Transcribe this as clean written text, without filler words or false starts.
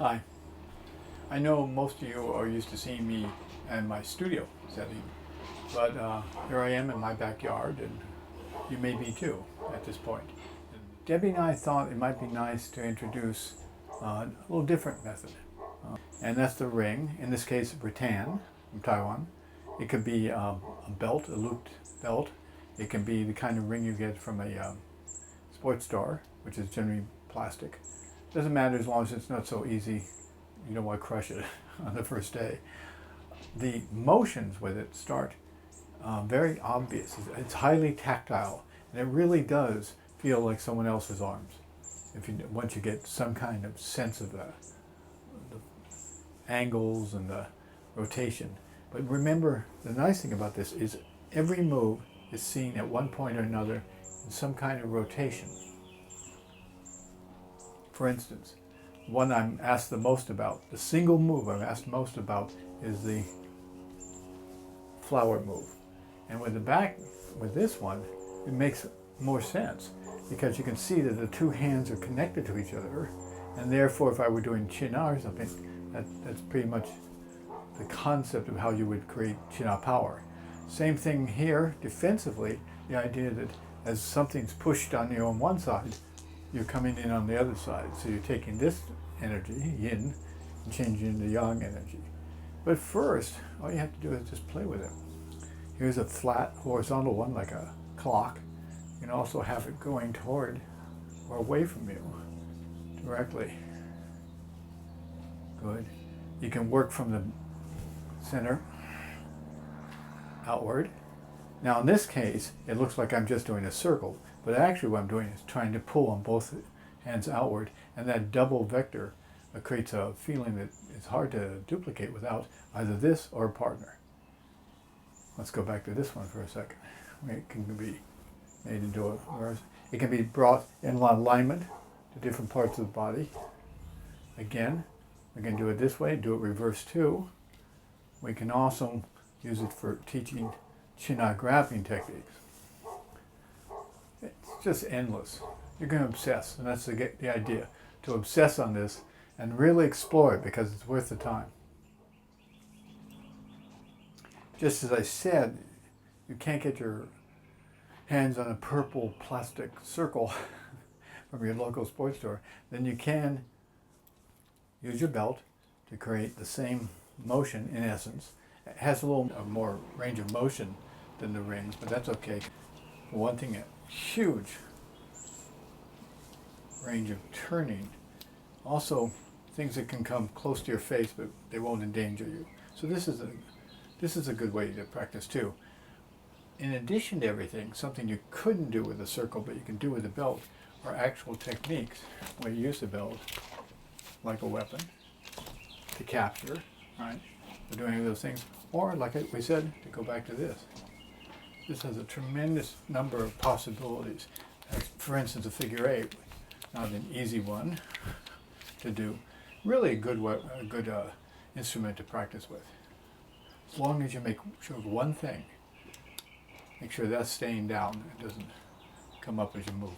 Hi. I know most of you are used to seeing me in my studio setting, but here I am in my backyard, and you may be too at this point. Debbie and I thought it might be nice to introduce a little different method, and that's the ring, in this case rattan from Taiwan. It could be a belt, a looped belt. It can be the kind of ring you get from a sports store, which is generally plastic. Doesn't matter as long as it's not so easy. You don't want to crush it on the first day. The motions with it start very obvious. It's highly tactile, and it really does feel like someone else's arms. Once you get some kind of sense of the angles and the rotation. But remember, the nice thing about this is every move is seen at one point or another in some kind of rotation. For instance, one I'm asked the most about, the single move I'm asked most about, is the flower move. And with this one, it makes more sense because you can see that the two hands are connected to each other, and therefore if I were doing china or something, that's pretty much the concept of how you would create china power. Same thing here, defensively, the idea that as something's pushed on you on one side, you're coming in on the other side. So you're taking this energy, yin, and changing into yang energy. But first, all you have to do is just play with it. Here's a flat horizontal one, like a clock. You can also have it going toward or away from you directly. Good. You can work from the center outward. Now in this case, it looks like I'm just doing a circle, but actually what I'm doing is trying to pull on both hands outward, and that double vector creates a feeling that it's hard to duplicate without either this or a partner. Let's go back to this one for a second. It can be made into a, it can be brought in alignment to different parts of the body. Again, we can do it this way, do it reverse too. We can also use it for teaching china grabbing techniques. It's just endless. You're going to obsess, and that's the idea, to obsess on this and really explore it because it's worth the time. Just as I said, you can't get your hands on a purple plastic circle from your local sports store, then you can use your belt to create the same motion in essence. It has a little more range of motion than the rings, but that's okay. One thing, a huge range of turning. Also, things that can come close to your face, but they won't endanger you. So this is a good way to practice too. In addition to everything, something you couldn't do with a circle, but you can do with a belt, are actual techniques where you use the belt like a weapon to capture, right? For doing any of those things, or like we said, to go back to this. This has a tremendous number of possibilities. For instance, a figure eight, not an easy one to do. Really a good instrument to practice with. As long as you make sure of one thing, make sure that's staying down, it doesn't come up as you move.